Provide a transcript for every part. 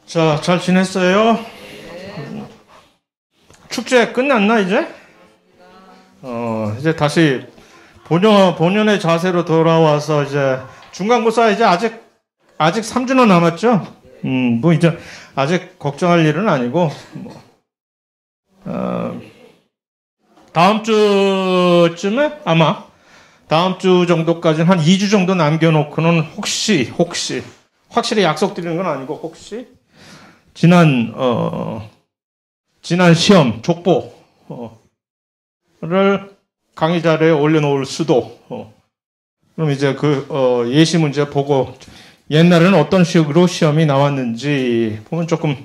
자, 잘 지냈어요? 축제 끝났나, 이제? 이제 다시 본연의 자세로 돌아와서 이제 중간고사 이제 아직 3주나 남았죠? 뭐 이제 아직 걱정할 일은 아니고, 다음 주쯤에 아마 다음 주 정도까지는 한 2주 정도 남겨놓고는 혹시 확실히 약속드리는 건 아니고 혹시 지난 시험 족보를 강의 자료에 올려놓을 수도. 그럼 이제 예시 문제 보고 옛날에는 어떤 식으로 시험이 나왔는지 보면 조금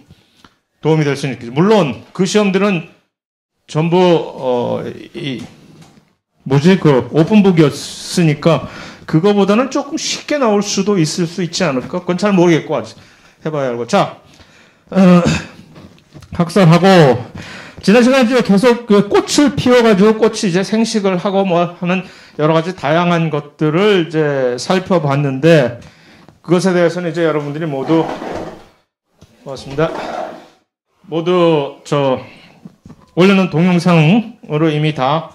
도움이 될 수 있겠죠. 물론 그 시험들은 전부 오픈북이었으니까 그거보다는 조금 쉽게 나올 수도 있을 수 있지 않을까? 그건 잘 모르겠고 아직 해봐야 알고. 자, 학살하고 지난 시간에 이제 계속 그 꽃을 피워가지고 꽃이 이제 생식을 하고 뭐 하는 여러 가지 다양한 것들을 이제 살펴봤는데 그것에 대해서는 이제 여러분들이 모두 고맙습니다. 모두 올려놓은 동영상으로 이미 다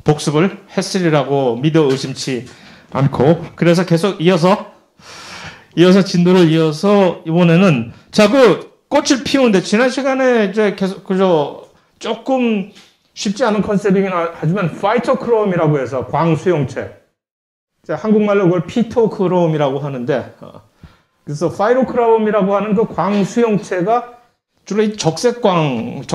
복습을 했으리라고 믿어 의심치 않고 그래서 계속 이어서 진도를 이어서 이번에는 꽃을 피우는데 지난 시간에 이제 계속 조금 쉽지 않은 컨셉이긴 하지만 파이토크롬이라고 해서 광수용체 한국말로 그걸 피토크롬이라고 하는데 그래서 파이토크롬이라고 하는 그 광수용체가 주로 이 적색광을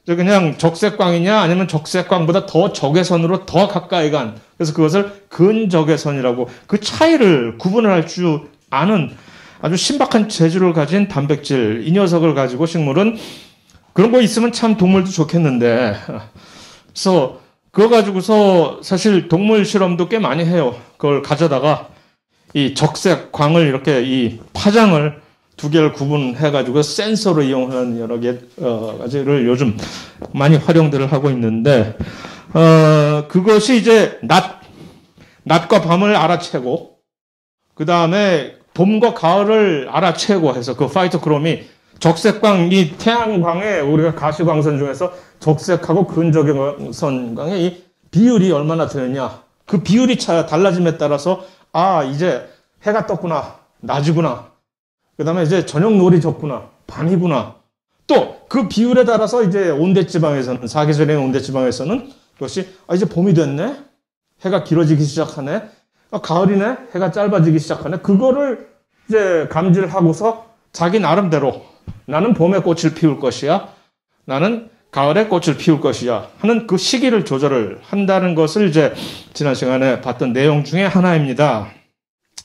그냥 적색광이냐 아니면 적색광보다 더 적외선으로 더 가까이 간 그래서 그것을 근적외선이라고 그 차이를 구분을 할 줄 아는 아주 신박한 재주를 가진 단백질 이 녀석을 가지고 식물은 그런 거 있으면 참 동물도 좋겠는데 그래서 그거 가지고서 사실 동물 실험도 꽤 많이 해요. 그걸 가져다가 이 적색광을 이렇게 이 파장을 두 개를 구분해가지고 센서로 이용하는 여러 가지를 요즘 많이 활용들을 하고 있는데, 그것이 이제 낮과 밤을 알아채고, 그 다음에 봄과 가을을 알아채고 해서 그 파이토크롬이 적색광, 이 태양광에 우리가 가시광선 중에서 적색하고 근적외선광의 이 비율이 얼마나 되느냐. 그 비율이 달라짐에 따라서, 이제 해가 떴구나, 낮이구나. 그 다음에 이제 저녁 노을이 졌구나, 밤이구나. 또 그 비율에 따라서 이제 온대지방에서는, 사계절의 온대지방에서는 그것이, 이제 봄이 됐네? 해가 길어지기 시작하네? 가을이네? 해가 짧아지기 시작하네? 그거를 이제 감지를 하고서 자기 나름대로 나는 봄에 꽃을 피울 것이야. 나는 가을에 꽃을 피울 것이야. 하는 그 시기를 조절을 한다는 것을 이제 지난 시간에 봤던 내용 중에 하나입니다.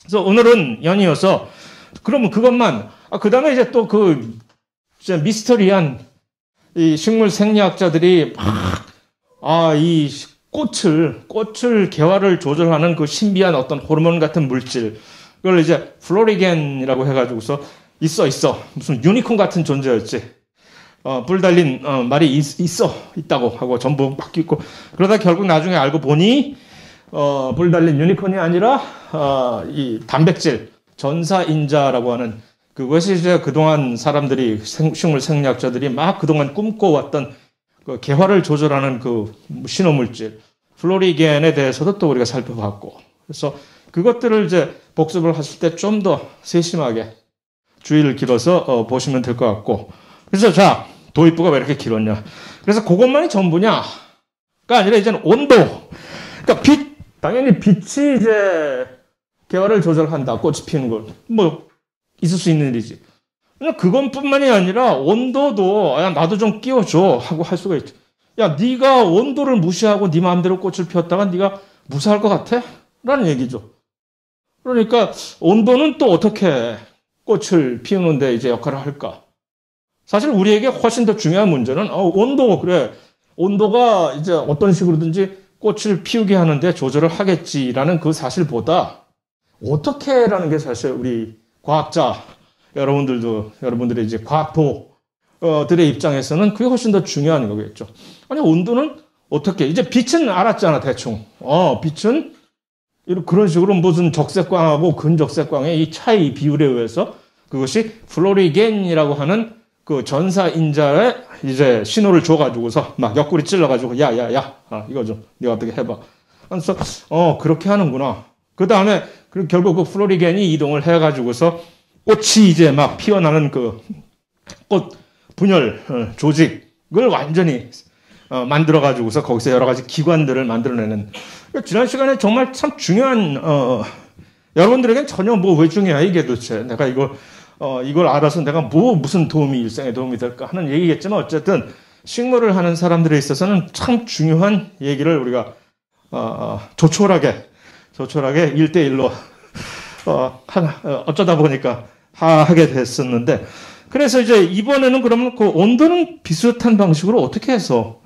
그래서 오늘은 연이어서 그러면 그것만, 그 다음에 이제 또 진짜 미스터리한 이 식물 생리학자들이 이 꽃을 개화를 조절하는 그 신비한 어떤 호르몬 같은 물질, 그걸 이제 플로리겐이라고 해가지고서 있어. 무슨 유니콘 같은 존재였지. 뿔 달린 말이 있다고 하고 전부 막 있고, 그러다 결국 나중에 알고 보니, 뿔 달린 유니콘이 아니라, 이 단백질, 전사인자라고 하는 그것이 이제 그동안 사람들이 식물 생리학자들이 막 그동안 꿈꿔왔던 그 개화를 조절하는 그 신호물질 플로리겐에 대해서도 또 우리가 살펴봤고 그래서 그것들을 이제 복습을 하실 때 좀 더 세심하게 주의를 길어서 보시면 될 것 같고 그래서 자 도입부가 왜 이렇게 길었냐 그래서 그것만이 전부냐가 아니라 이제는 온도 그러니까 당연히 빛이 이제 개화를 조절한다. 꽃이 피는 건. 있을 수 있는 일이지. 그냥 그것뿐만이 아니라 온도도, 나도 좀 끼워줘. 하고 할 수가 있죠. 네가 온도를 무시하고 네 마음대로 꽃을 피웠다가 네가 무사할 것 같아? 라는 얘기죠. 그러니까 온도는 또 어떻게 꽃을 피우는데 이제 역할을 할까? 사실 우리에게 훨씬 더 중요한 문제는, 온도가 이제 어떤 식으로든지 꽃을 피우게 하는데 조절을 하겠지라는 그 사실보다 어떻게라는 게 사실 우리 과학자 여러분들의 이제 과학도들의 입장에서는 그게 훨씬 더 중요한 거겠죠. 온도는 어떻게 이제 빛은 알았잖아 대충. 빛은 그런 식으로 무슨 적색광하고 근적색광의 이 차이 비율에 의해서 그것이 플로리겐이라고 하는 그 전사인자에 이제 신호를 줘가지고서 막 옆구리 찔러가지고 야야야 이거 좀 네가 어떻게 해봐. 그래서 그렇게 하는구나. 그 다음에 결국 그 플로리겐이 이동을 해가지고서 꽃이 이제 막 피어나는 그 꽃 분열 조직을 완전히 만들어가지고서 거기서 여러 가지 기관들을 만들어내는. 지난 시간에 정말 참 중요한 여러분들에겐 전혀 뭐 왜 중요해 이게 도대체 내가 이걸 알아서 내가 무슨 일생에 도움이 될까 하는 얘기겠지만 어쨌든 식물을 하는 사람들에 있어서는 참 중요한 얘기를 우리가 조촐하게 1대1로 어쩌다 보니까 하게 됐었는데, 그래서 이제 이번에는 그러면 그 온도는 비슷한 방식으로 어떻게 해서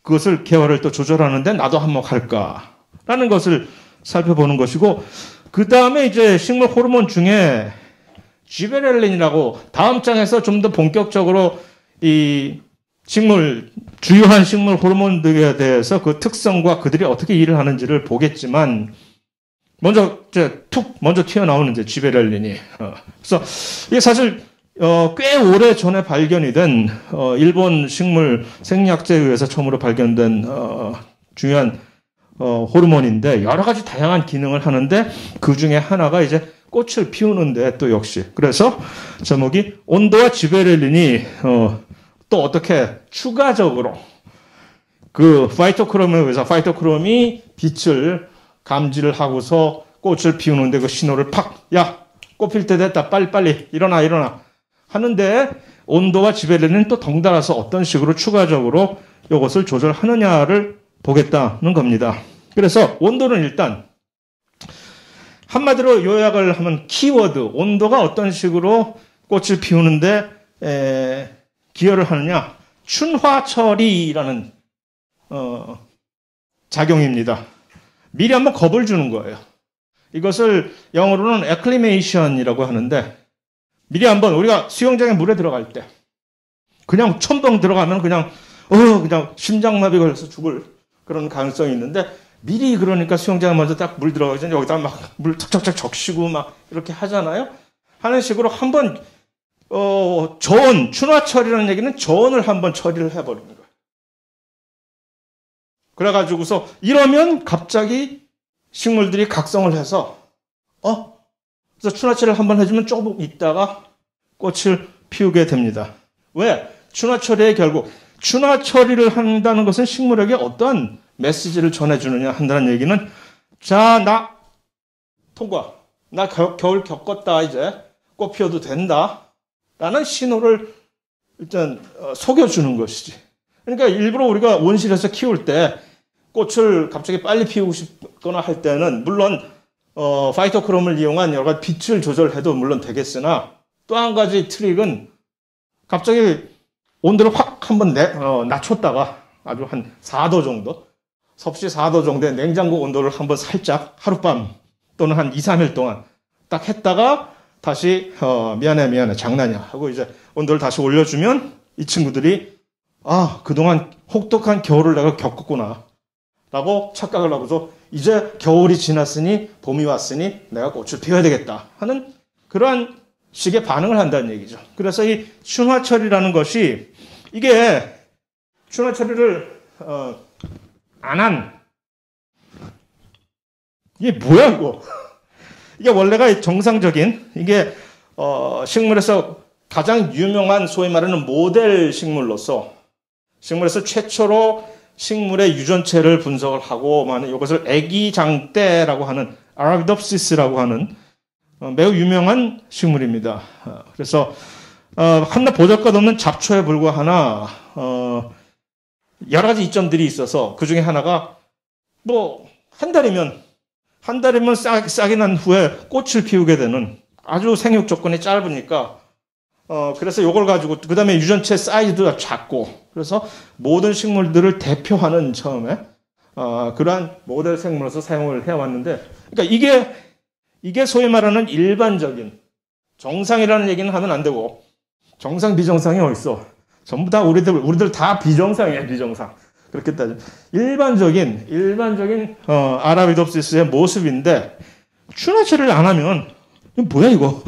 그것을 계열을 또 조절하는데 나도 한몫할까라는 것을 살펴보는 것이고, 그 다음에 이제 식물 호르몬 중에 지베렐린이라고 다음 장에서 좀 더 본격적으로 이 주요한 식물 호르몬들에 대해서 그 특성과 그들이 어떻게 일을 하는지를 보겠지만, 먼저 튀어나오는 이제 지베렐린이. 그래서 이게 사실 꽤 오래 전에 발견이 된 일본 식물 생리학자에 의해서 처음으로 발견된 중요한 호르몬인데 여러 가지 다양한 기능을 하는데 그 중에 하나가 이제 꽃을 피우는데 또 역시. 그래서 제목이 온도와 지베렐린이 또 어떻게 추가적으로 그 파이토크롬에 의해서 파이토크롬이 빛을 감지를 하고서 꽃을 피우는데 그 신호를 야, 꽃 필 때 됐다. 빨리 일어나 하는데 온도와 지베렐린은 또 덩달아서 어떤 식으로 추가적으로 이것을 조절하느냐를 보겠다는 겁니다. 그래서 온도는 일단 한마디로 요약을 하면 키워드, 온도가 어떤 식으로 꽃을 피우는데 기여를 하느냐, 춘화철이라는 작용입니다. 미리 한번 겁을 주는 거예요. 이것을 영어로는 acclimation이라고 하는데, 미리 한번 우리가 수영장에 물에 들어갈 때 그냥 첨벙 들어가면 그냥 심장마비 걸려서 죽을 그런 가능성이 있는데, 미리 그러니까 수영장에 먼저 딱 물 들어가기 전에 여기다 막 물 척척척 적시고 막 이렇게 하잖아요. 하는 식으로 한번 춘화철이라는 얘기는 저온을 한번 처리를 해버리는 거예요. 그래가지고서 이러면 갑자기 식물들이 각성을 해서 그래서 춘화철을 한번 해주면 조금 있다가 꽃을 피우게 됩니다. 왜? 춘화철이 결국 춘화처리를 한다는 것은 식물에게 어떤 메시지를 전해주느냐 한다는 얘기는, 자, 나 통과, 나 겨울 겪었다, 이제 꽃 피워도 된다 라는 신호를 일단 속여주는 것이지. 그러니까 일부러 우리가 온실에서 키울 때 꽃을 갑자기 빨리 피우고 싶거나 할 때는 물론 파이토크롬을 이용한 여러 가지 빛을 조절해도 물론 되겠으나, 또 한 가지 트릭은 갑자기 온도를 확 한번 낮췄다가 아주 한 4도 정도, 섭씨 4도 정도의 냉장고 온도를 한번 살짝 하룻밤 또는 한 2, 3일 동안 딱 했다가 다시 미안해 장난이야 하고 이제 온도를 다시 올려주면 이 친구들이 그동안 혹독한 겨울을 내가 겪었구나 라고 착각을 하고서 이제 겨울이 지났으니 봄이 왔으니 내가 꽃을 피워야 되겠다 하는 그러한 식의 반응을 한다는 얘기죠. 그래서 이 춘화철이라는 것이, 이게 춘화철이를 안 한, 이게 뭐야 이거. 이게 원래가 정상적인, 이게 식물에서 가장 유명한 소위 말하는 모델 식물로서, 식물에서 최초로 식물의 유전체를 분석을 하고 이것을 애기장대라고 하는 아라비덥시스라고 하는 매우 유명한 식물입니다. 그래서 한낱 보잘것없는 잡초에 불과하나 여러 가지 이점들이 있어서 그 중에 하나가 한 달이면 싹이 난 후에 꽃을 피우게 되는 아주 생육 조건이 짧으니까 그래서 이걸 가지고 그 다음에 유전체 사이즈도 작고, 그래서 모든 식물들을 대표하는 처음에 그러한 모델 생물로서 사용을 해왔는데, 그러니까 이게 소위 말하는 일반적인 정상이라는 얘기는 하면 안 되고, 정상 비정상이 어딨어? 전부 다 우리들 다 비정상이에요, 비정상. 그렇게 따지면 일반적인 아라비덥시스의 모습인데 추나 처리를 안 하면 이거 뭐야 이거?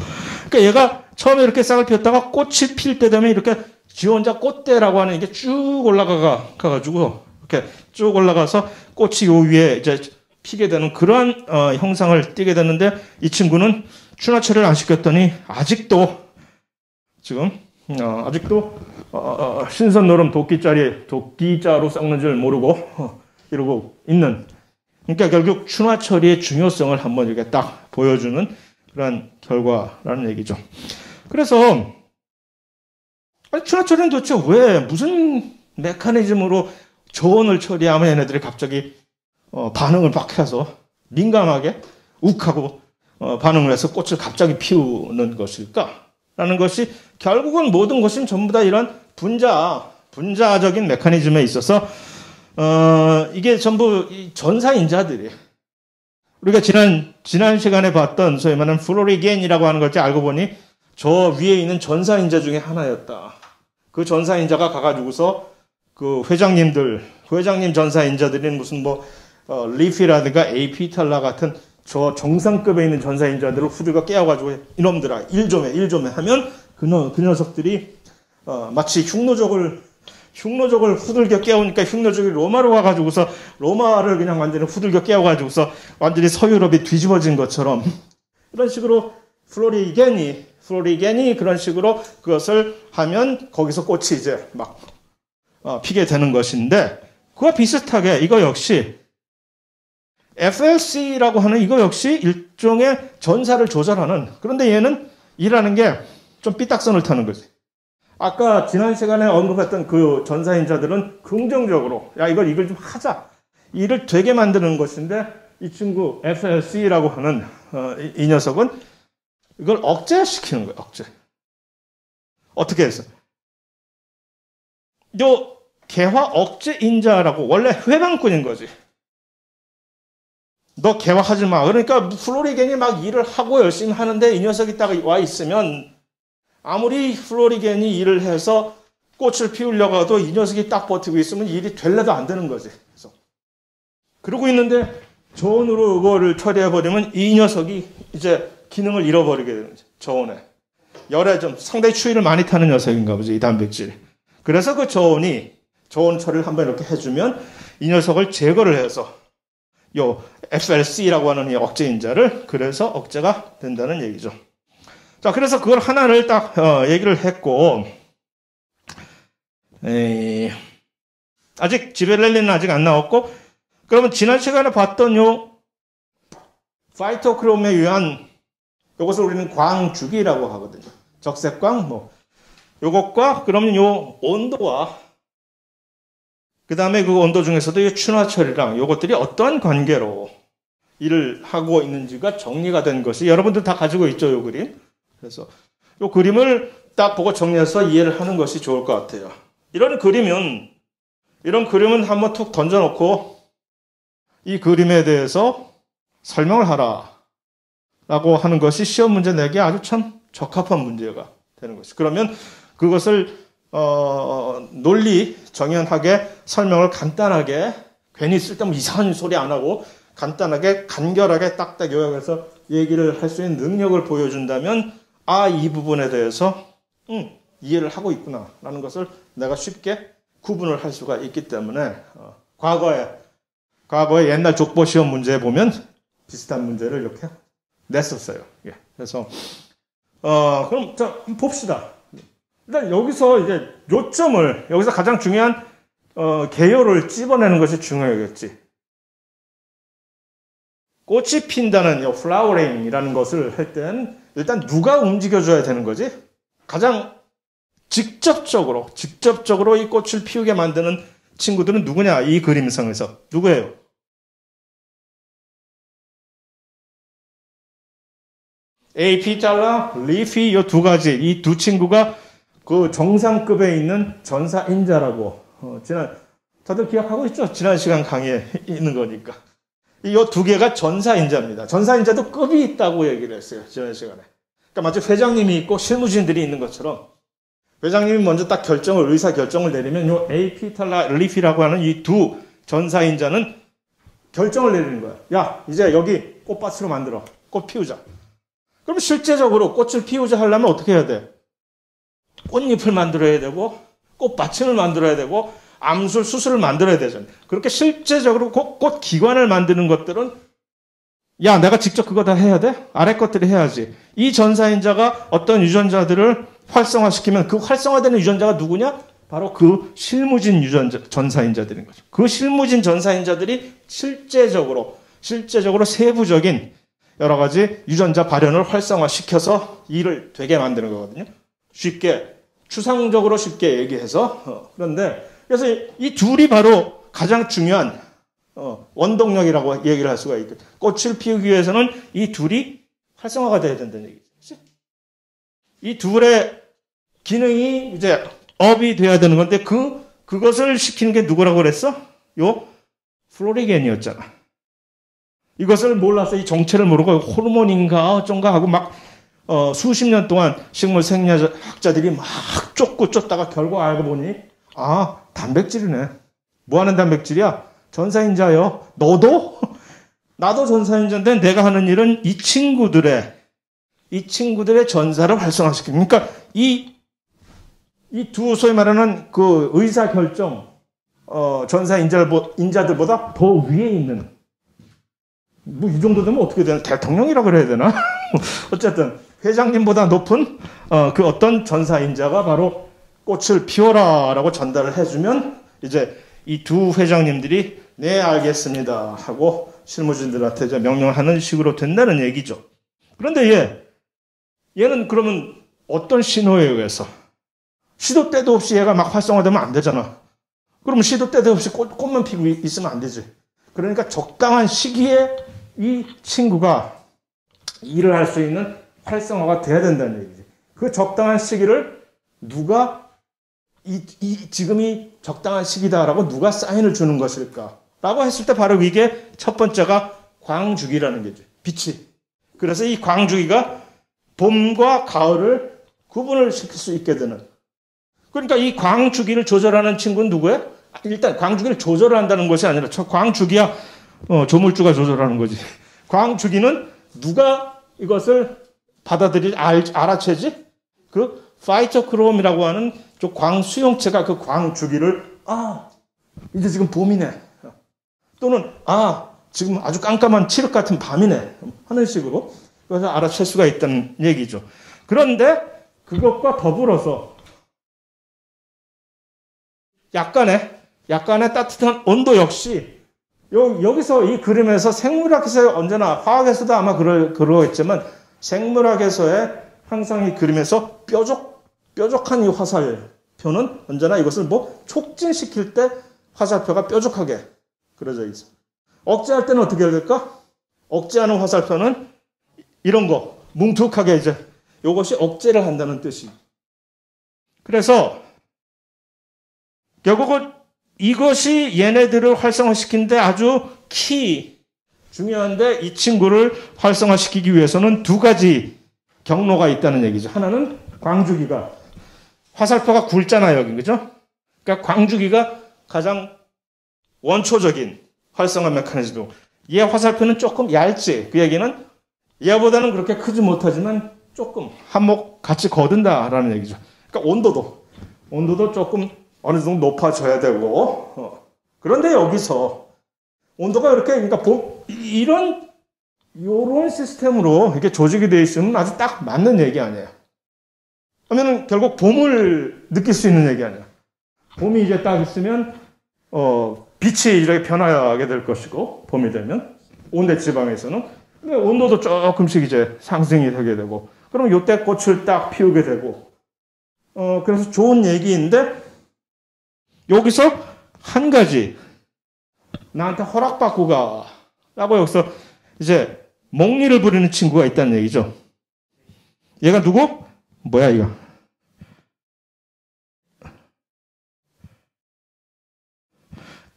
그러니까 얘가 처음에 이렇게 싹을 피웠다가 꽃이 필 때 되면 이렇게 지 혼자 꽃대라고 하는 이게 쭉 올라가가지고 이렇게 쭉 올라가서 꽃이 요 위에 이제 피게 되는 그러한 형상을 띠게 되는데 이 친구는 추나 처리를 안 시켰더니 아직도 신선노름 도끼자로 썩는 줄 모르고 이러고 있는. 그러니까 결국 추나 처리의 중요성을 한번 이렇게 딱 보여주는 그런 결과라는 얘기죠. 그래서 추나 처리는 도대체 왜 무슨 메커니즘으로 저온을 처리하면 얘네들이 갑자기 반응을 막 해서 민감하게 욱하고 반응을 해서 꽃을 갑자기 피우는 것일까? 라는 것이 결국은 모든 것은 전부 다 이런 분자적인 메커니즘에 있어서 이게 전부 이 전사인자들이 우리가 지난 시간에 봤던 소위 말하는 플로리겐이라고 하는 걸 알고 보니 저 위에 있는 전사인자 중에 하나였다. 그 전사인자가 가가지고서 그 회장님 전사인자들인 무슨 리피라든가 에이피탈라 같은 저 정상급에 있는 전사인자들을 후드가 깨워가지고 이놈들아 일 좀 해 하면 그 녀석들이 마치 흉노족을 후들겨 깨우니까 흉노족이 로마로 와가지고서 로마를 그냥 완전히 후들겨 깨워가지고서 완전히 서유럽이 뒤집어진 것처럼 이런 식으로 플로리겐이 그런 식으로 그것을 하면 거기서 꽃이 이제 막 피게 되는 것인데 그와 비슷하게 이거 역시 FLC라고 하는 이거 역시 일종의 전사를 조절하는, 그런데 얘는 일하는 게 좀 삐딱선을 타는 거지. 아까 지난 시간에 언급했던 그 전사인자들은 긍정적으로 이걸 좀 하자, 일을 되게 만드는 것인데 이 친구 FLC라고 하는 이 녀석은 이걸 억제시키는 거예요. 억제. 어떻게 해서? 요 개화 억제인자라고 원래 회방꾼인 거지. 너 개화하지 마. 그러니까 플로리겐이 막 일을 하고 열심히 하는데 이 녀석이 딱 와 있으면 아무리 플로리겐이 일을 해서 꽃을 피우려고 해도 이 녀석이 딱 버티고 있으면 일이 될래도 안 되는 거지. 그래서 그러고 있는데 저온으로 그거를 처리해버리면 이 녀석이 이제 기능을 잃어버리게 되는 거지. 저온에. 열에 좀 상당히 추위를 많이 타는 녀석인가 보지, 이 단백질이. 그래서 그 저온 처리를 한번 이렇게 해주면 이 녀석을 제거를 해서 요 FLC라고 하는 이 억제인자를 그래서 억제가 된다는 얘기죠. 자, 그래서 그걸 하나를 딱 얘기를 했고, 아직 지베렐린은 아직 안 나왔고, 그러면 지난 시간에 봤던 요 파이토크롬에 의한 요것을 우리는 광주기라고 하거든요. 적색광 요것과 그러면 요 온도와 그 다음에 그 온도 중에서도 이 춘화철이랑 요것들이 어떠한 관계로 일을 하고 있는지가 정리가 된 것이 여러분들 다 가지고 있죠, 요 그림. 그래서 요 그림을 딱 보고 정리해서 이해를 하는 것이 좋을 것 같아요. 이런 그림은 한번 툭 던져놓고 이 그림에 대해서 설명을 하라 라고 하는 것이 시험 문제 내기에 아주 참 적합한 문제가 되는 것이. 그러면 그것을 논리 정연하게 설명을 간단하게, 괜히 쓸데없는 이상한 소리 안 하고 간단하게 간결하게 딱딱 요약해서 얘기를 할 수 있는 능력을 보여준다면 이 부분에 대해서 이해를 하고 있구나 라는 것을 내가 쉽게 구분을 할 수가 있기 때문에 과거에 옛날 족보 시험 문제에 보면 비슷한 문제를 이렇게 냈었어요. 예. 그래서 그럼 자 봅시다. 일단 여기서 이제 요점을, 여기서 가장 중요한 개요를 찝어내는 것이 중요하겠지. 꽃이 핀다는 이 플라워링이라는 것을 할 땐 일단 누가 움직여줘야 되는 거지? 가장 직접적으로 이 꽃을 피우게 만드는 친구들은 누구냐? 이 그림상에서 누구예요? 에이피탈라, 리피, 이 두 가지, 이 두 친구가 그 정상급에 있는 전사인자라고 다들 기억하고 있죠? 지난 시간 강의에 있는 거니까. 이 두 개가 전사인자입니다. 전사인자도 급이 있다고 얘기를 했어요, 지난 시간에. 그러니까 마치 회장님이 있고 실무진들이 있는 것처럼 회장님이 먼저 딱 의사 결정을 내리면 요 에피탈리피라고 하는 이 두 전사인자는 결정을 내리는 거야. 야, 이제 여기 꽃밭으로 만들어. 꽃 피우자. 그럼 실제적으로 꽃을 피우자 하려면 어떻게 해야 돼? 꽃잎을 만들어야 되고, 꽃받침을 만들어야 되고, 암술, 수술을 만들어야 되잖아. 그렇게 실제적으로 꽃 기관을 만드는 것들은, 야, 내가 직접 그거 다 해야 돼? 아래 것들이 해야지. 이 전사인자가 어떤 유전자들을 활성화시키면 그 활성화되는 유전자가 누구냐? 바로 그 실무진 전사인자들인 거죠. 그 실무진 전사인자들이 실제적으로 세부적인 여러 가지 유전자 발현을 활성화시켜서 일을 되게 만드는 거거든요. 추상적으로 쉽게 얘기해서. 그런데, 그래서 이 둘이 바로 가장 중요한, 원동력이라고 얘기를 할 수가 있거든요. 꽃을 피우기 위해서는 이 둘이 활성화가 돼야 된다는 얘기죠. 이 둘의 기능이 이제 업이 돼야 되는 건데, 그것을 시키는 게 누구라고 그랬어? 요 플로리겐이었잖아. 이것을 몰라서 이 정체를 모르고 호르몬인가 어쩐가 하고 막 수십 년 동안 식물 생리학자들이 막 쫓다가 결국 알고 보니 단백질이네. 뭐 하는 단백질이야? 전사인자요. 너도? 나도 전사인자인데 내가 하는 일은 이 친구들의 전사를 활성화시키는. 그러니까 이 두 소위 말하는 그 의사 결정 전사인자들보다 더 위에 있는, 뭐 이 정도 되면 어떻게 되나? 대통령이라고 그래야 되나? 어쨌든 회장님보다 높은 그 어떤 전사인자가 바로 꽃을 피워라라고 전달을 해주면 이제 이 두 회장님들이 네 알겠습니다 하고 실무진들한테 이제 명령을 하는 식으로 된다는 얘기죠. 그런데 얘는 그러면 어떤 신호에 의해서 시도 때도 없이 얘가 막 활성화되면 안 되잖아. 그러면 시도 때도 없이 꽃만 피고 있으면 안 되지. 그러니까 적당한 시기에 이 친구가 일을 할 수 있는 활성화가 돼야 된다는 얘기지. 그 적당한 시기를 누가 지금이 적당한 시기다라고 누가 사인을 주는 것일까? 라고 했을 때 바로 이게 첫 번째가 광주기라는 게죠. 빛이. 그래서 이 광주기가 봄과 가을을 구분을 시킬 수 있게 되는. 그러니까 이 광주기를 조절하는 친구는 누구예요? 일단 광주기를 조절한다는 것이 아니라 광주기야 조물주가 조절하는 거지. 광주기는 누가 이것을 알아채지? 그 파이토크롬이라고 하는 저 광수용체가 그 광주기를 이제 지금 봄이네. 또는 지금 아주 깜깜한 칠흑 같은 밤이네 하는 식으로 그래서 알아챌 수가 있다는 얘기죠. 그런데 그것과 더불어서 약간의 따뜻한 온도 역시 여기서 이 그림에서 생물학에서 언제나 화학에서도 아마 그러겠지만 생물학에서의 항상 이 그림에서 뾰족한 이 화살표는 언제나 이것을 촉진시킬 때 화살표가 뾰족하게 그려져 있어. 억제할 때는 어떻게 해야 될까? 억제하는 화살표는 이런 거 뭉툭하게 이제 이것이 억제를 한다는 뜻이. 그래서 결국은 이것이 얘네들을 활성화시키는데 아주 중요한데 이 친구를 활성화시키기 위해서는 두 가지 경로가 있다는 얘기죠. 하나는 광주기가 화살표가 굵잖아요, 여기 그죠? 그러니까 광주기가 가장 원초적인 활성화 메커니즘이고 얘 화살표는 조금 얇지. 그 얘기는 얘보다는 그렇게 크지 못하지만 조금 한몫 같이 거둔다라는 얘기죠. 그러니까 온도도 조금 어느 정도 높아져야 되고 그런데 여기서 온도가 이렇게 그러니까 이런 시스템으로 이렇게 조직이 되어 있으면 아주 딱 맞는 얘기 아니에요. 그러면 결국 봄을 느낄 수 있는 얘기 아니에요. 봄이 이제 딱 있으면 빛이 이렇게 변화하게 될 것이고 봄이 되면 온대 지방에서는 온도도 조금씩 이제 상승이 되게 되고 그럼 요때 꽃을 딱 피우게 되고 그래서 좋은 얘기인데 여기서 한 가지 나한테 허락받고 가 라고 여기서 이제 몽리를 부리는 친구가 있다는 얘기죠. 얘가 누구? 뭐야 이거?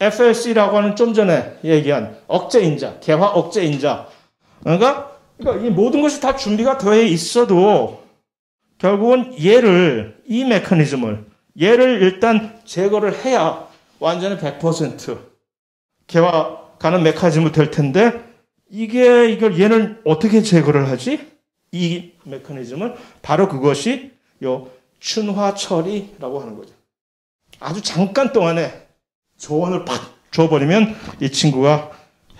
FLC라고 하는 좀 전에 얘기한 억제인자, 개화 억제인자. 그러니까 이 모든 것이 다 준비가 되어 있어도 결국은 이 메커니즘을, 얘를 일단 제거를 해야 완전히 100% 개화가는 메커니즘이 될 텐데, 이걸 얘는 어떻게 제거를 하지? 이 메커니즘은 바로 그것이 요 춘화 처리라고 하는 거죠. 아주 잠깐 동안에 조언을 팍 줘버리면 이 친구가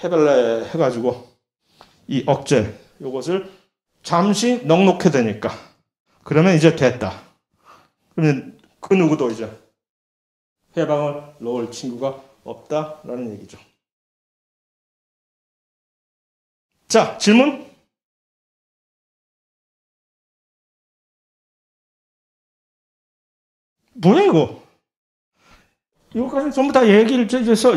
해발레 해가지고 이 억제 요것을 잠시 넉넉해 되니까, 그러면 이제 됐다. 그러면 그 누구도 이제 해방을 놓을 친구가 없다라는 얘기죠. 자, 질문? 뭐야 이거? 이거까지 전부 다 얘기를 해서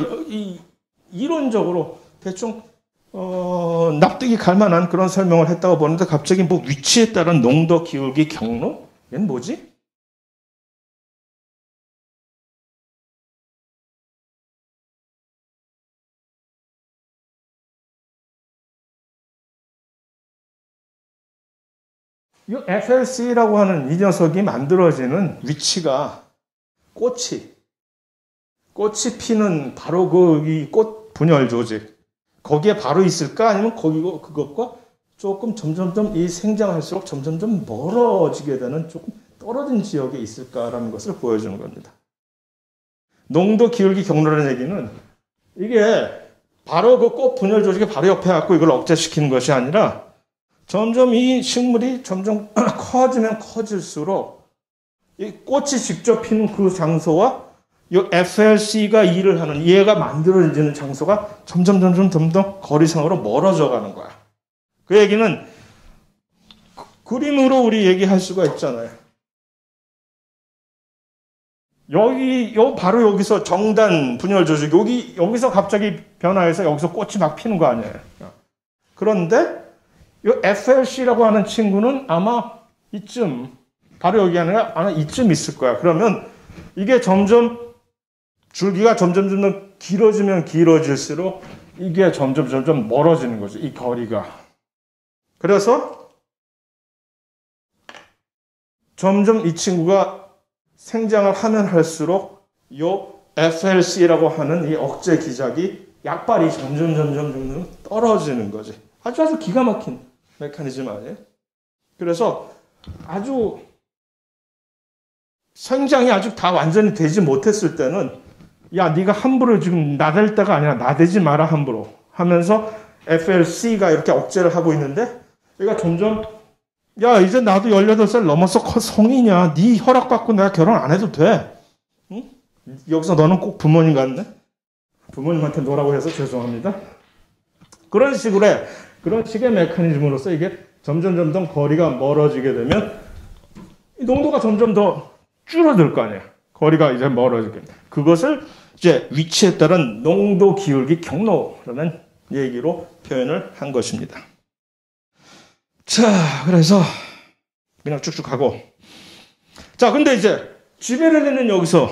이론적으로 대충 납득이 갈 만한 그런 설명을 했다고 보는데, 갑자기 뭐 위치에 따른 농도, 기울기, 경로? 얘는 뭐지? 이 FLC라고 하는 이 녀석이 만들어지는 위치가 꽃이 피는 바로 이 꽃 분열 조직, 거기에 바로 있을까? 아니면 그것과 조금 점점점 이 생장할수록 점점점 멀어지게 되는 조금 떨어진 지역에 있을까라는 것을 보여주는 겁니다. 농도, 기울기, 경로라는 얘기는 이게 바로 그 꽃 분열 조직이 바로 옆에 갖고 이걸 억제시키는 것이 아니라, 점점 이 식물이 점점 커지면 커질수록 이 꽃이 직접 피는 그 장소와 이 FLC가 일을 하는, 얘가 만들어지는 장소가 점점 더 거리상으로 멀어져 가는 거야. 그 얘기는 그림으로 우리 얘기할 수가 있잖아요. 바로 여기서 정단 분열 조직, 여기서 갑자기 변화해서 여기서 꽃이 막 피는 거 아니에요. 그런데 이 FLC라고 하는 친구는 아마 이쯤, 바로 여기 아니라 아마 이쯤 있을 거야. 그러면 이게 줄기가 점점 길어지면 길어질수록 이게 점점 멀어지는 거죠. 이 거리가. 그래서 점점 이 친구가 생장을 하면 할수록 이 FLC라고 하는 이 억제 기작이 약발이 점점 떨어지는 거지. 아주 기가 막힌 메커니즘 아니에요? 그래서 아주 생장이 아직 다 완전히 되지 못했을 때는, 야, 네가 함부로 지금 나댈 때가 아니라 나대지 마라 함부로 하면서 FLC가 이렇게 억제를 하고 있는데, 얘가 점점, 야, 이제 나도 18살 넘어서 성이냐, 네 허락받고 내가 결혼 안 해도 돼. 응? 여기서 너는 꼭 부모님 같네? 부모님한테 노라고 해서 죄송합니다. 그런 식의 메커니즘으로서 이게 점점 거리가 멀어지게 되면 농도가 점점 더 줄어들 거 아니에요. 거리가 이제 멀어지게. 그것을 이제 위치에 따른 농도, 기울기, 경로라는 얘기로 표현을 한 것입니다. 자, 그래서 그냥 쭉쭉 가고. 자, 근데 이제 지베렐린은 여기서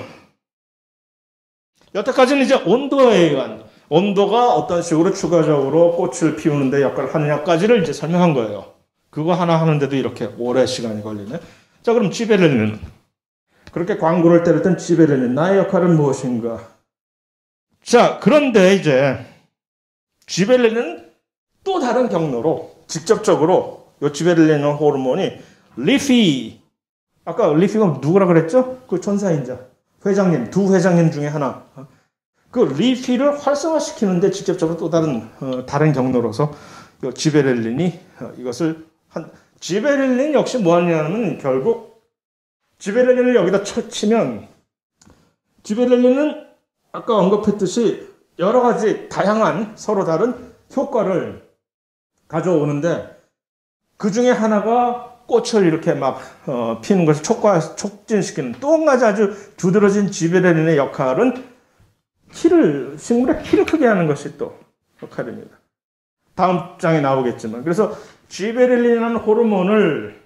여태까지는 이제 온도에 의한, 온도가 어떤 식으로 추가적으로 꽃을 피우는데 역할을 하느냐까지를 이제 설명한 거예요. 그거 하나 하는데도 이렇게 오래 시간이 걸리네. 자, 그럼 지베렐린은, 그렇게 광고를 때렸던 지베렐린, 나의 역할은 무엇인가? 자, 그런데 이제 지베렐린은 또 다른 경로로 직접적으로 이 지베렐린 호르몬이 리피, 아까 리피가 누구라 그랬죠? 그 천사인자 회장님, 두 회장님 중에 하나. 그 리피를 활성화시키는데 직접적으로 또 다른 경로로서 지베렐린이 이것을 지베렐린 역시 뭐 하냐면, 결국 지베렐린을 여기다 치면, 지베렐린은 아까 언급했듯이 여러 가지 다양한 서로 다른 효과를 가져오는데, 그 중에 하나가 꽃을 이렇게 막 피는 것을 촉진시키는, 또 한 가지 아주 두드러진 지베렐린의 역할은 식물의 키를 크게 하는 것이 또 역할입니다. 다음 장에 나오겠지만, 그래서 지베렐린이라는 호르몬을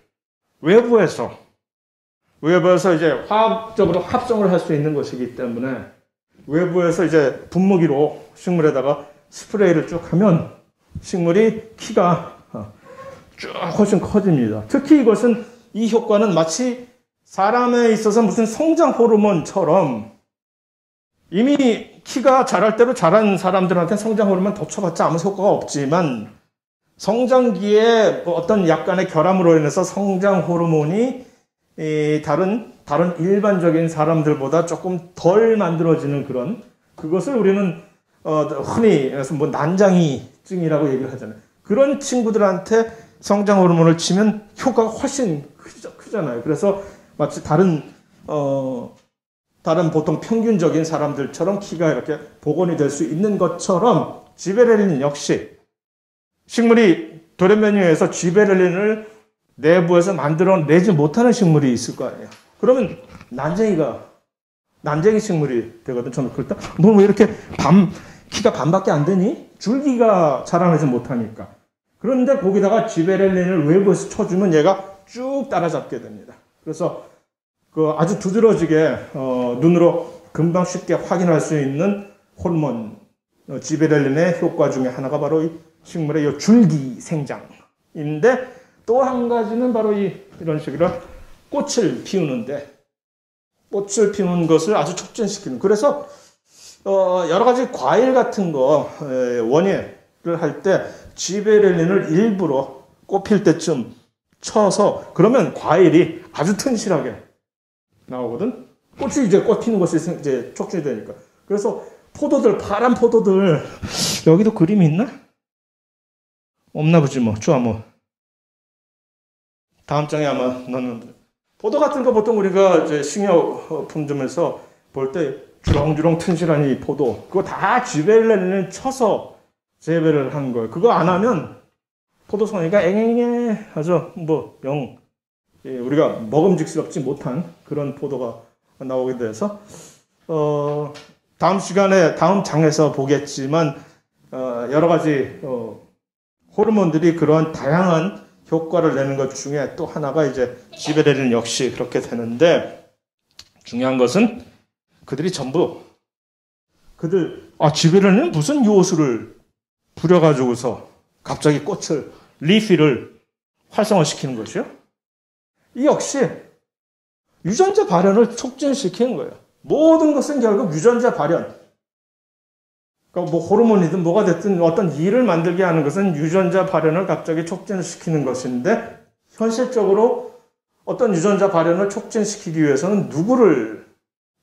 외부에서 이제 화학적으로 합성을 할 수 있는 것이기 때문에, 외부에서 이제 분무기로 식물에다가 스프레이를 쭉 하면 식물이 키가 쭉 훨씬 커집니다. 특히 이것은 이 효과는 마치 사람에 있어서 무슨 성장 호르몬처럼 이미 키가 자랄 대로 자란 사람들한테 성장 호르몬 덮쳐봤자 아무 효과가 없지만 성장기에 어떤 약간의 결함으로 인해서 성장 호르몬이 다른 일반적인 사람들보다 조금 덜 만들어지는 그것을 우리는 흔히 뭐 난장이증이라고 얘기를 하잖아요. 그런 친구들한테 성장 호르몬을 치면 효과가 훨씬 크잖아요. 그래서 마치 다른 보통 평균적인 사람들처럼 키가 이렇게 복원이 될 수 있는 것처럼 지베렐린 역시 식물이 돌연변이에서 지베렐린을 내부에서 만들어내지 못하는 식물이 있을 거 아니에요. 그러면 난쟁이 식물이 되거든. 저는 그럴 때 뭐 이렇게 키가 반밖에 안 되니? 줄기가 자라나지 못하니까. 그런데 거기다가 지베렐린을 외부에서 쳐주면 얘가 쭉 따라잡게 됩니다. 그래서 아주 두드러지게 눈으로 금방 쉽게 확인할 수 있는 호르몬 지베렐린의 효과 중에 하나가 바로 이 식물의 이 줄기 생장인데, 또 한 가지는 바로 이런 식으로 꽃을 피우는데, 꽃을 피우는 것을 아주 촉진시키는. 그래서 여러 가지 과일 같은 거 원예를 할 때 지베렐린을 일부러 꽃 필 때쯤 쳐서, 그러면 과일이 아주 튼실하게 나오거든. 꽃이 이제 꽃 피는 것이 이제 촉진이 되니까. 그래서 파란 포도들, 여기도 그림이 있나? 없나 보지 뭐. 좋아 뭐. 다음 장에 아마 넣는. 포도 같은 거 보통 우리가 이제 식료품점에서 볼 때 주렁주렁 튼실한 이 포도, 그거 다 지베렐린을 쳐서 재배를 한 거예요. 그거 안 하면 포도송이가 앵앵해 아주 우리가 먹음직스럽지 못한 그런 포도가 나오게 돼서 다음 시간에 다음 장에서 보겠지만 여러 가지 호르몬들이 그런 다양한 효과를 내는 것 중에 또 하나가 이제 지베렐린 역시 그렇게 되는데, 중요한 것은 그들이 전부 지베렐린은 무슨 요소를 부려가지고서 갑자기 꽃을 리피를 활성화시키는 것이요? 이 역시 유전자 발현을 촉진시키는 거예요. 모든 것은 결국 유전자 발현. 그러니까 뭐 호르몬이든 뭐가 됐든 어떤 일을 만들게 하는 것은 유전자 발현을 갑자기 촉진시키는 것인데, 현실적으로 어떤 유전자 발현을 촉진시키기 위해서는 누구를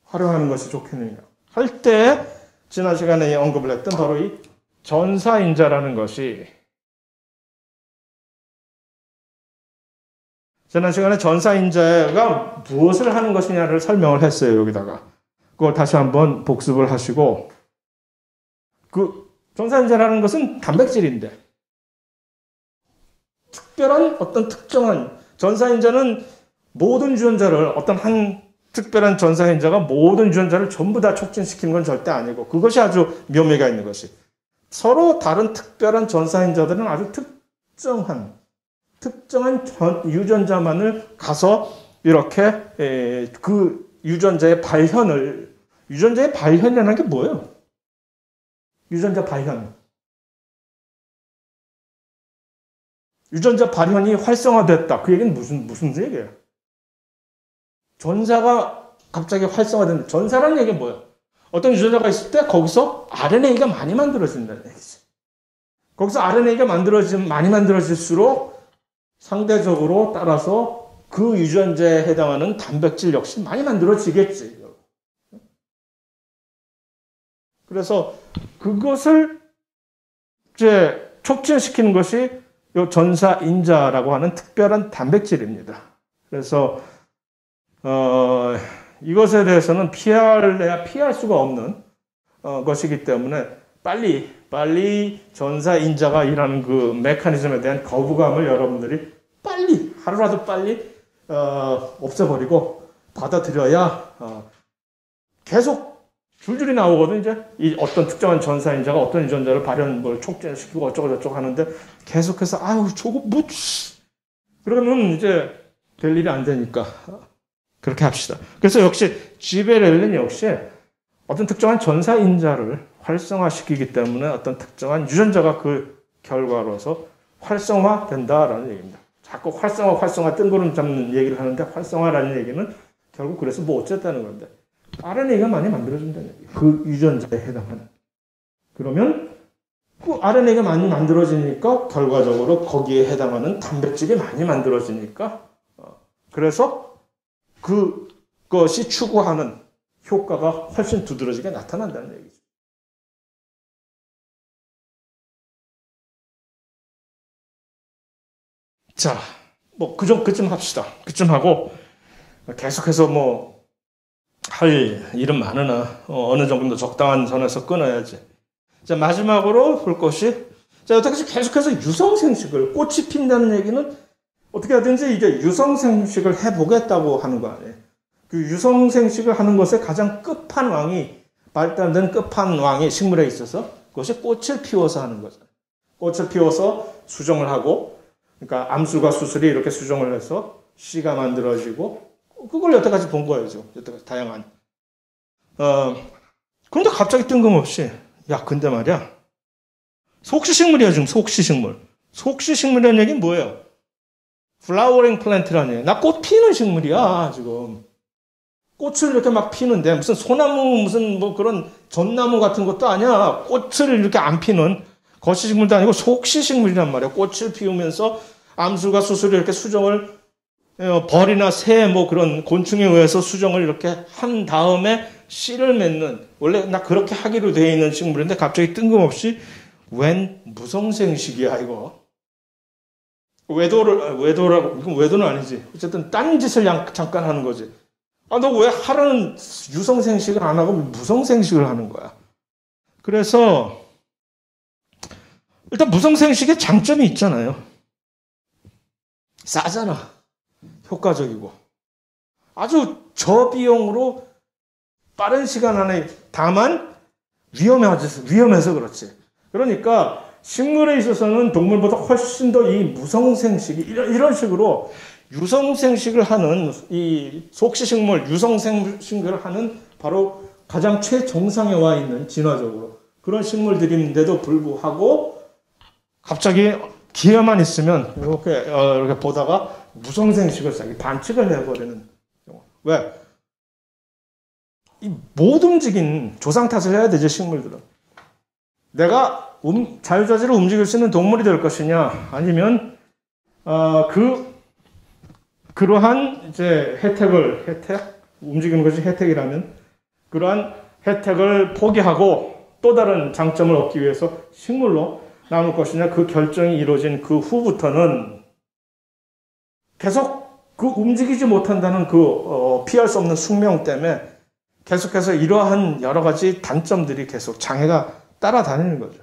활용하는 것이 좋겠느냐 할 때, 지난 시간에 언급을 했던 바로 이 전사인자라는 것이, 지난 시간에 전사인자가 무엇을 하는 것이냐를 설명을 했어요. 여기다가 그걸 다시 한번 복습을 하시고, 전사인자라는 것은 단백질인데, 특별한 어떤 특정한 전사인자는 모든 유전자를, 어떤 한 특별한 전사인자가 모든 유전자를 전부 다 촉진시키는 건 절대 아니고, 그것이 아주 묘미가 있는 것이, 서로 다른 특별한 전사인자들은 아주 특정한 유전자만을 가서 이렇게 그 유전자의 발현이라는 게 뭐예요? 유전자 발현. 유전자 발현이 활성화됐다. 그 얘기는 무슨 얘기예요? 전사가 갑자기 활성화된다. 전사라는 얘기는 뭐예요? 어떤 유전자가 있을 때 거기서 RNA가 많이 만들어진다는 얘기죠. 거기서 RNA가 많이 만들어질수록 상대적으로 따라서 그 유전자에 해당하는 단백질 역시 많이 만들어지겠지. 그래서 그것을 이제 촉진시키는 것이 이 전사인자라고 하는 특별한 단백질입니다. 그래서 이것에 대해서는 피해야 피할 수가 없는 것이기 때문에 빨리 전사인자가 일하는 그 메커니즘에 대한 거부감을 여러분들이 하루라도 빨리 없애버리고 받아들여야 계속 줄줄이 나오거든. 이제 이 어떤 특정한 전사인자가 어떤 유전자를 발현을 촉진시키고 어쩌고저쩌고 하는데, 계속해서 저거 그러면 이제 될 일이 안 되니까 그렇게 합시다. 그래서 역시 지베렐린 역시 어떤 특정한 전사인자를 활성화시키기 때문에 어떤 특정한 유전자가 그 결과로서 활성화된다라는 얘기입니다. 자꾸 활성화 뜬구름 잡는 얘기를 하는데 활성화라는 얘기는 결국 그래서 뭐 어쨌다는 건데 RNA가 많이 만들어진다는 얘기. 그 유전자에 해당하는. 그러면 그 RNA가 많이 만들어지니까 결과적으로 거기에 해당하는 단백질이 많이 만들어지니까 그래서 그것이 추구하는 효과가 훨씬 두드러지게 나타난다는 얘기죠. 자, 뭐 그쯤 합시다. 그쯤 하고 계속해서 뭐 할 일은 많으나 어느 정도 적당한 선에서 끊어야지. 자, 마지막으로 볼 것이 자, 어떻게 계속해서 유성생식을 꽃이 핀다는 얘기는 어떻게 하든지 이제 유성생식을 해보겠다고 하는 거 아니에요. 그 유성생식을 하는 것의 가장 끝판왕이 발달된 끝판왕이 식물에 있어서 그것이 꽃을 피워서 하는 거잖아요. 꽃을 피워서 수정을 하고 그러니까 암술과 수술이 이렇게 수정을 해서 씨가 만들어지고 그걸 여태까지 본 거예요. 여태까지 다양한. 그런데 갑자기 뜬금없이 야 근데 말이야 속시식물이야 지금 속시식물. 속시식물이라는 얘기는 뭐예요? flowering plant라는 얘기야. 나 꽃 피는 식물이야 지금. 꽃을 이렇게 막 피는데 무슨 소나무 무슨 뭐 그런 전나무 같은 것도 아니야. 꽃을 이렇게 안 피는 거시식물도 아니고 속시식물이란 말이야. 꽃을 피우면서 암술과 수술을 이렇게 수정을 벌이나 새 뭐 그런 곤충에 의해서 수정을 이렇게 한 다음에 씨를 맺는 원래 나 그렇게 하기로 되어 있는 식물인데 갑자기 뜬금없이 웬 무성생식이야 이거. 외도라고 이건 외도는 아니지. 어쨌든 딴 짓을 잠깐 하는 거지. 아, 너 왜 하라는 유성생식을 안 하고 무성생식을 하는 거야? 그래서 일단 무성생식의 장점이 있잖아요. 싸잖아. 효과적이고. 아주 저비용으로 빠른 시간 안에 다만 위험해서 그렇지. 그러니까 식물에 있어서는 동물보다 훨씬 더 이 무성생식이 이런 식으로 유성생식을 하는 이 속시식물 유성생식을 하는 바로 가장 최정상에 와 있는 진화적으로 그런 식물들인데도 불구하고 갑자기 기회만 있으면 이렇게 보다가 무성생식을 반칙을 해버리는 경우. 왜? 이 못 움직인 조상 탓을 해야 되죠 식물들은. 내가 자유자재로 움직일 수 있는 동물이 될 것이냐 아니면 그러한 이제 혜택 움직이는 것이 혜택이라면 그러한 혜택을 포기하고 또 다른 장점을 얻기 위해서 식물로 남을 것이냐 그 결정이 이루어진 그 후부터는 계속 그 움직이지 못한다는 피할 수 없는 숙명 때문에 계속해서 이러한 여러 가지 단점들이 계속 장애가 따라다니는 거죠.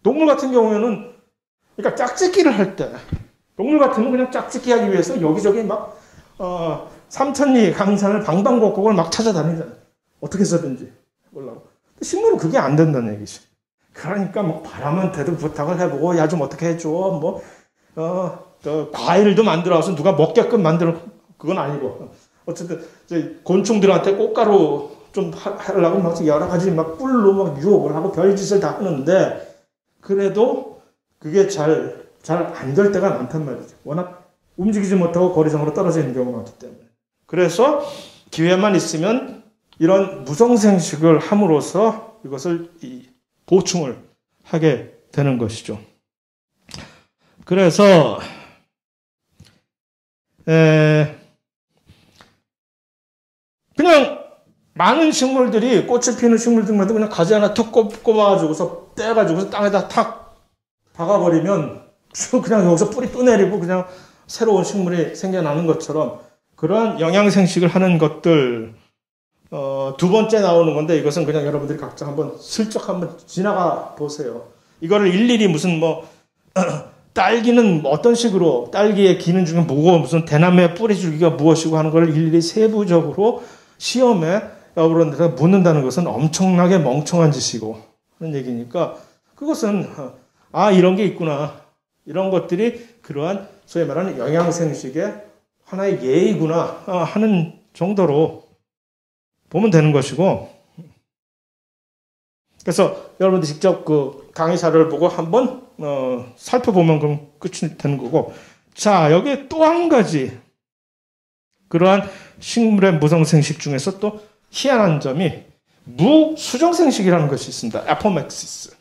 동물 같은 경우에는 그러니까 짝짓기를 할 때 동물 같으면 그냥 짝짓기 하기 위해서 여기저기 막 삼천리 강산을 방방곡곡을 막 찾아다니잖아요. 어떻게 해서든지 몰라고. 식물은 그게 안 된다는 얘기지. 그러니까 뭐 바람한테도 부탁을 해보고 야 좀 어떻게 해줘 뭐 과일도 만들어서 누가 먹게끔 만드는 그건 아니고 어쨌든 이제 곤충들한테 꽃가루 좀 하려고 막 여러 가지 막 꿀로 막 유혹을 하고 별짓을 다 하는데 그래도 그게 잘 안 될 때가 많단 말이죠. 워낙 움직이지 못하고 거리상으로 떨어져 있는 경우가 많기 때문에. 그래서 기회만 있으면 이런 무성생식을 함으로써 이것을 보충을 하게 되는 것이죠. 그래서 그냥 많은 식물들이 꽃을 피는 식물들마다 그냥 가지 하나 툭 꼽아가지고서 떼가지고서 땅에다 탁 박아버리면 그냥 여기서 뿌리 또 내리고 그냥 새로운 식물이 생겨나는 것처럼 그러한 영양생식을 하는 것들 두 번째 나오는 건데 이것은 그냥 여러분들이 각자 슬쩍 한번 지나가 보세요. 이거를 일일이 무슨 딸기는 어떤 식으로 딸기의 기능 중에 뭐고 무슨 대나무의 뿌리 줄기가 무엇이고 하는 걸 일일이 세부적으로 시험에 여러분들한테 묻는다는 것은 엄청나게 멍청한 짓이고 하는 얘기니까 그것은 이런 게 있구나. 이런 것들이 그러한 소위 말하는 영양생식의 하나의 예의구나 하는 정도로 보면 되는 것이고 그래서 여러분들 직접 그 강의 자료를 보고 한번 살펴보면 그럼 끝이 되는 거고 자, 여기에 또 한 가지 그러한 식물의 무성생식 중에서 또 희한한 점이 무수정생식이라는 것이 있습니다. 아포맥시스.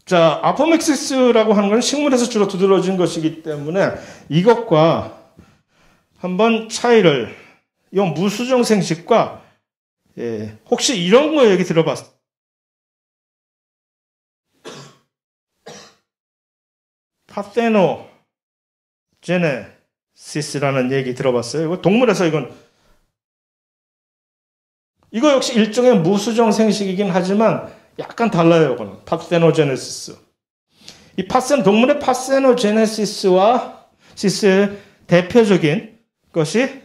자, 아포맥시스라고 하는 건 식물에서 주로 두드러진 것이기 때문에 이것과 한번 차이를, 이 무수정생식과 혹시 이런 거 얘기 들어봤어요? 파테노제네시스라는 얘기 들어봤어요? 이거 동물에서 이거 역시 일종의 무수정 생식이긴 하지만 약간 달라요. 이거는 파테노제네시스. 이 동물의 파테노제네시스와 시스의 대표적인 것이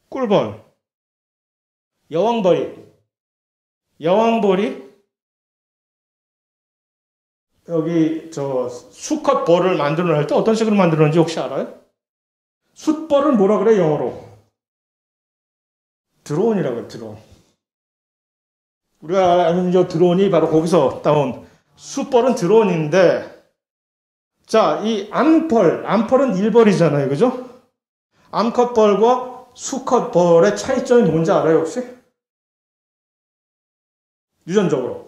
꿀벌, 여왕벌이 여기 수컷 벌을 만들어낼 때 어떤 식으로 만들었는지 혹시 알아요? 숫벌을 뭐라 그래 영어로? 드론이라고 해요. 드론. 우리가 아는 드론이 바로 거기서 따온 숫벌은 드론인데, 자, 이 암펄은 일벌이잖아요. 그죠? 암컷벌과 수컷벌의 차이점이 뭔지 알아요 혹시? 유전적으로.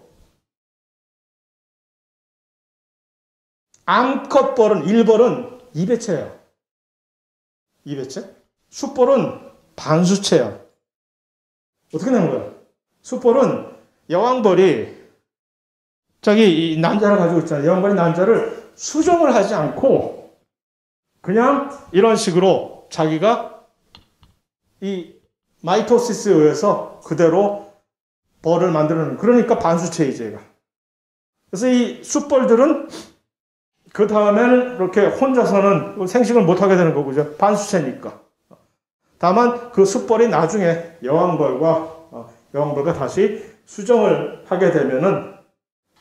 일벌은 2배체예요. 2배체? 숫벌은 반수체예요. 어떻게 되는 거야? 숫벌은 여왕벌이 자기 이 난자를 가지고 있잖아요. 여왕벌이 난자를 수정을 하지 않고 그냥 이런 식으로 자기가 이 마이토시스에 의해서 그대로 벌을 만드는, 그러니까 반수체이죠, 얘가. 그래서 이 숫벌들은 그 다음에는 이렇게 혼자서는 생식을 못하게 되는 거고요. 반수체니까. 다만 그 숫벌이 나중에 여왕벌과 다시 수정을 하게 되면은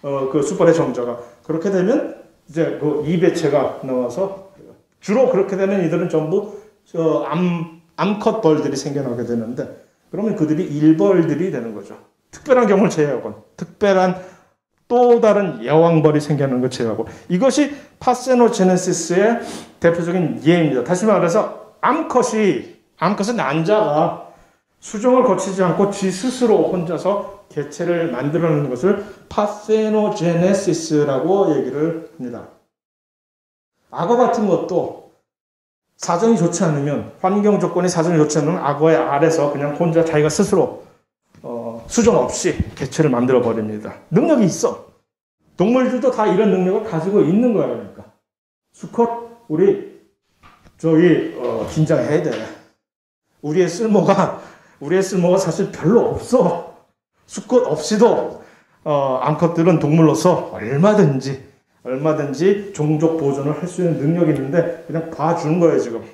그 숫벌의 정자가 그렇게 되면 이제 그 2배체가 나와서 주로 그렇게 되면 이들은 전부 암컷벌들이 생겨나게 되는데, 그러면 그들이 일벌들이 되는 거죠. 특별한 경우를 제외하고, 특별한 또 다른 여왕벌이 생겨나는 걸 제외하고, 이것이 파세노제네시스의 대표적인 예입니다. 다시 말해서 암컷의 난자가 수정을 거치지 않고 지 스스로 혼자서 개체를 만들어내는 것을 파세노제네시스라고 얘기를 합니다. 악어 같은 것도 사정이 좋지 않으면, 환경 조건이 사정이 좋지 않으면 악어의 알에서 그냥 혼자 자기가 스스로 수정 없이 개체를 만들어 버립니다. 능력이 있어. 동물들도 다 이런 능력을 가지고 있는 거야. 그러니까 수컷 우리 긴장해야 돼. 우리의 쓸모가 사실 별로 없어. 수컷 없이도 암컷들은 동물로서 얼마든지 종족 보존을 할 수 있는 능력이 있는데 그냥 봐주는 거예요 지금.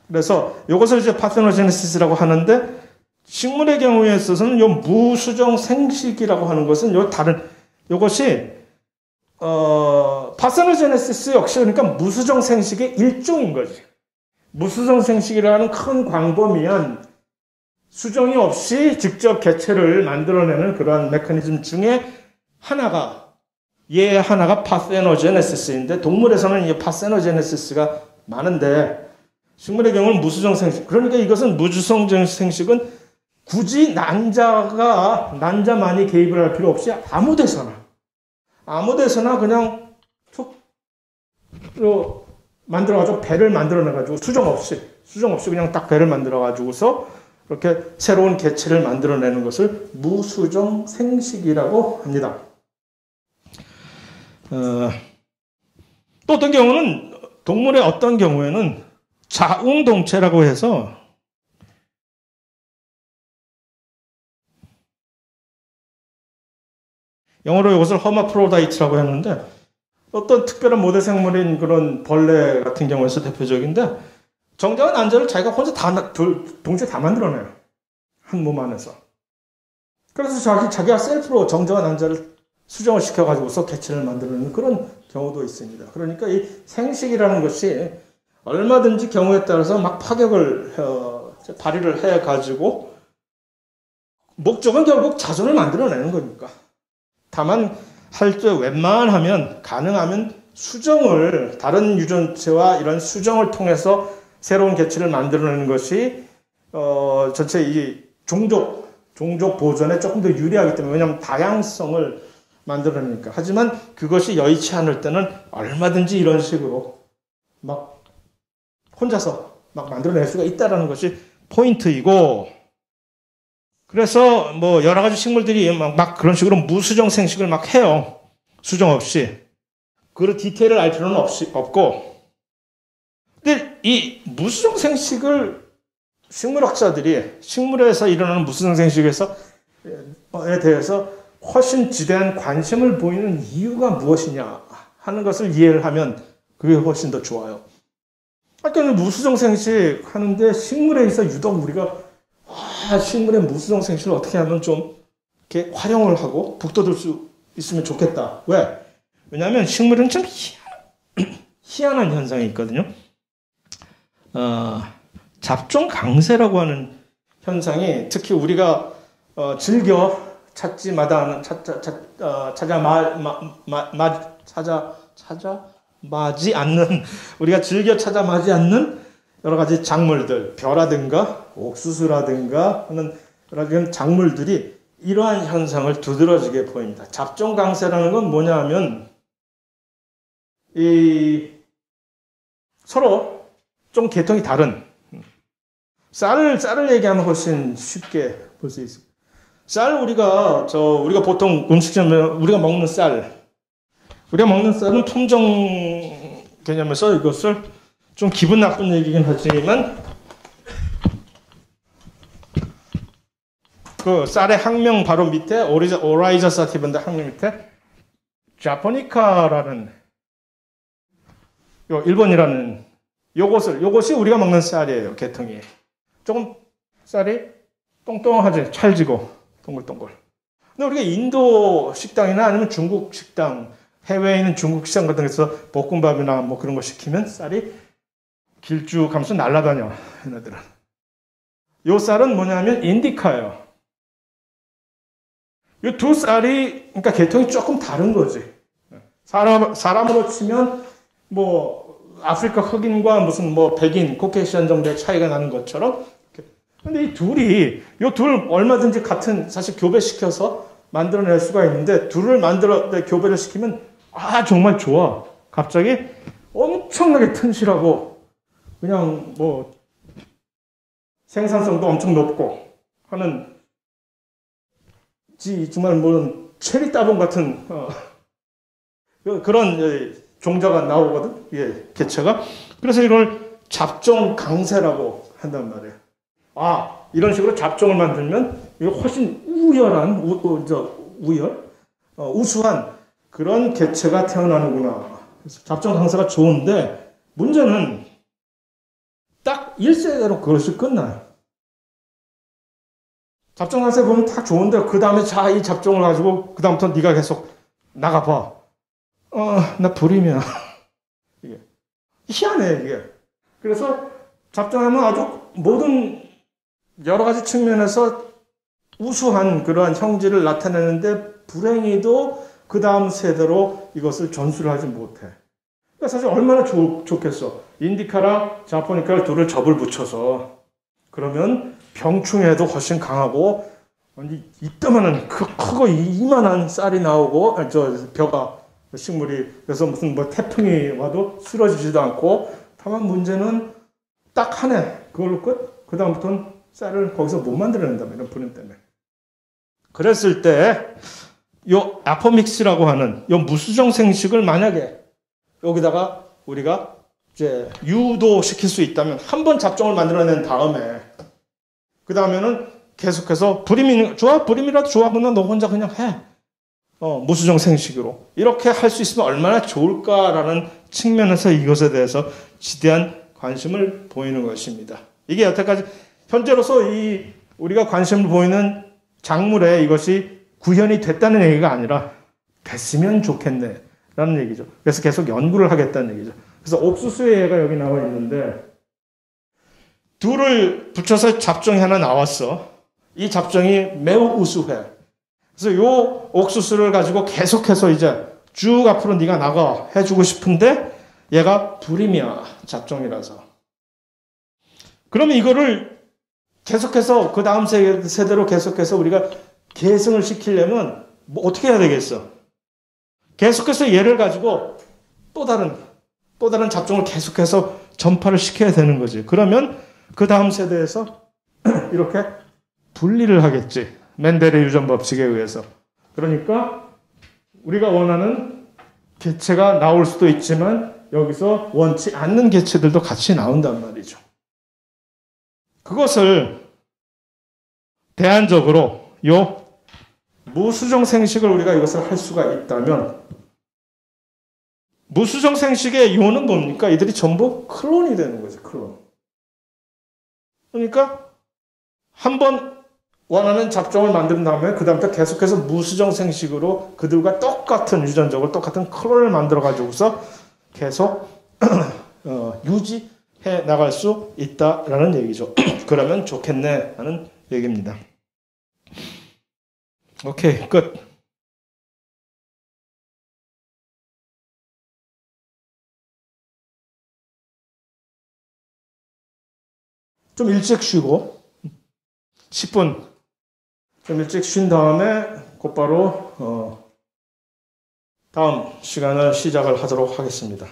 그래서 이것을 이제 파테노제네시스라고 하는데, 식물의 경우에 있어서는 요 무수정 생식이라고 하는 것은 요것이 파테노제네시스 역시 그러니까 무수정 생식의 일종인 거지. 무수정 생식이라는 큰 광범위한 수정이 없이 직접 개체를 만들어내는 그러한 메커니즘 중에 하나가 파세노제네시스인데, 동물에서는 이 파세노제네시스가 많은데 식물의 경우는 무수정 생식. 그러니까 이것은 무수정 생식은 굳이 난자만이 개입을 할 필요 없이 아무 데서나 그냥 만들어가지고 배를 만들어내가지고 수정 없이 그냥 딱 배를 만들어가지고서 이렇게 새로운 개체를 만들어내는 것을 무수정 생식이라고 합니다. 또 어떤 경우는, 동물의 어떤 경우에는 자웅동체라고 해서 영어로 이것을 허마프로다이트라고 했는데, 어떤 특별한 모델 생물인 그런 벌레 같은 경우에서 대표적인데, 정자와 난자를 자기가 혼자 동시에 다 만들어내요. 한 몸 안에서. 그래서 자기가 셀프로 정자와 난자를 수정을 시켜가지고서 개체를 만들어내는 그런 경우도 있습니다. 그러니까 이 생식이라는 것이 얼마든지 경우에 따라서 막 파격을 발휘를 해가지고, 목적은 결국 자손을 만들어내는 거니까. 다만 가능하면 수정을 다른 유전체와 이런 수정을 통해서 새로운 개체를 만들어내는 것이 전체 이 종족 보존에 조금 더 유리하기 때문에 왜냐하면 다양성을 만들어내니까. 하지만 그것이 여의치 않을 때는 얼마든지 이런 식으로 막 혼자서 막 만들어낼 수가 있다는 것이 포인트이고 그래서 뭐 여러 가지 식물들이 막 그런 식으로 무수정 생식을 막 해요. 수정 없이. 그 디테일을 알 필요는 없고. 근데 이 무수정 생식을 식물학자들이 식물에서 일어나는 무수정 생식에 대해서 훨씬 지대한 관심을 보이는 이유가 무엇이냐 하는 것을 이해를 하면 그게 훨씬 더 좋아요. 아까 무수정 생식 하는데 식물에 있어 유독 우리가 식물의 무수정 생식을 어떻게 하면 좀 이렇게 활용을 하고 북돋을 수 있으면 좋겠다. 왜? 왜냐하면 식물은 좀 희한한 현상이 있거든요. 잡종 강세라고 하는 현상이 특히 우리가 즐겨 찾아마지 않는 우리가 즐겨 찾아마지 않는 여러 가지 작물들, 벼라든가 옥수수라든가 하는 여러 가지 작물들이 이러한 현상을 두드러지게 보입니다. 잡종 강세라는 건 뭐냐 하면 서로 좀 계통이 다른 쌀을 얘기하면 훨씬 쉽게 볼 수 있습니다. 쌀 우리가 보통 음식점에 우리가 먹는 쌀은 품종 개념에서 이것을 좀 기분 나쁜 얘기긴 하지만 그 쌀의 학명 바로 밑에 오라이자 사티브인데 학명 밑에 자포니카라는 일본이라는 요것이 우리가 먹는 쌀이에요. 계통이 조금 쌀이 똥똥하지 찰지고 동글동글. 근데 우리가 인도 식당이나 아니면 중국 식당, 해외에 있는 중국 식당 같은 데서 볶음밥이나 뭐 그런 거 시키면 쌀이 길쭉하면서 날아다녀. 얘네들은. 요 쌀은 뭐냐면 인디카예요. 이 두 쌀이 그러니까 계통이 조금 다른 거지. 사람으로 치면 뭐 아프리카 흑인과 무슨 뭐 백인, 코케이션 정도의 차이가 나는 것처럼. 근데 이 둘 얼마든지 같은 사실 교배시켜서 만들어낼 수가 있는데 둘을 교배를 시키면 정말 좋아. 갑자기 엄청나게 튼실하고 그냥 뭐 생산성도 엄청 높고 하는 정말 뭐 체리 따봉 같은 그런 종자가 나오거든. 개체가. 그래서 이걸 잡종 강세라고 한단 말이에요. 이런 식으로 잡종을 만들면 이거 훨씬 우수한 그런 개체가 태어나는구나. 그래서 잡종 강세가 좋은데 문제는 딱 1세대로 그것이 끝나요. 잡종 강세 보면 다 좋은데 그 다음에 이 잡종을 가지고 그 다음부터 네가 계속 나가봐. 나 불임이야. 이게 희한해 이게. 그래서 잡종하면 아주 모든 여러 가지 측면에서 우수한 그러한 형질을 나타내는데 불행히도 그 다음 세대로 이것을 전수를 하지 못해. 그러니까 사실 얼마나 좋겠어. 인디카랑 자포니카를 둘을 접을 붙여서 그러면 병충해도 훨씬 강하고 이따만한 크고 이만한 쌀이 나오고 벼가 식물이 그래서 무슨 뭐 태풍이 와도 쓰러지지도 않고 다만 문제는 딱 한 해 그걸로 끝. 그 다음부터는 쌀을 거기서 못 만들어낸다며 이런 불임 때문에. 그랬을 때 요 아포믹스라고 하는 요 무수정 생식을 만약에 여기다가 우리가 이제 유도시킬 수 있다면 한 번 잡종을 만들어낸 다음에 그 다음에는 계속해서 불임이라도 좋아. 그냥 너 혼자 그냥 해. 무수정 생식으로. 이렇게 할 수 있으면 얼마나 좋을까라는 측면에서 이것에 대해서 지대한 관심을 보이는 것입니다. 이게 여태까지 현재로서 우리가 관심을 보이는 작물에 이것이 구현이 됐다는 얘기가 아니라 됐으면 좋겠네 라는 얘기죠. 그래서 계속 연구를 하겠다는 얘기죠. 그래서 옥수수의 예가 여기 나와 있는데 둘을 붙여서 잡종이 하나 나왔어. 이 잡종이 매우 우수해. 그래서 요 옥수수를 가지고 계속해서 이제 쭉 앞으로 네가 나가 해주고 싶은데 얘가 불임이야. 잡종이라서. 그러면 이거를 계속해서 그 다음 세대로 계속해서 우리가 계승을 시키려면 뭐 어떻게 해야 되겠어? 계속해서 얘를 가지고 또 다른 잡종을 계속해서 전파를 시켜야 되는 거지. 그러면 그 다음 세대에서 이렇게 분리를 하겠지. 멘델의 유전 법칙에 의해서. 그러니까 우리가 원하는 개체가 나올 수도 있지만 여기서 원치 않는 개체들도 같이 나온단 말이죠. 그것을 대안적으로 요 무수정 생식을 우리가 이것을 할 수가 있다면 무수정 생식의 요는 뭡니까? 이들이 전부 클론이 되는 거죠. 클론. 그러니까 한번 원하는 잡종을 만든 다음에 그 다음부터 계속해서 무수정 생식으로 그들과 똑같은 유전적으로 똑같은 클론을 만들어 가지고서 계속 유지해 나갈 수 있다라는 얘기죠. 그러면 좋겠네 하는 얘기입니다. 오케이, 끝. 좀 일찍 쉬고 10분 좀 일찍 쉰 다음에 곧바로 다음 시간을 시작을 하도록 하겠습니다.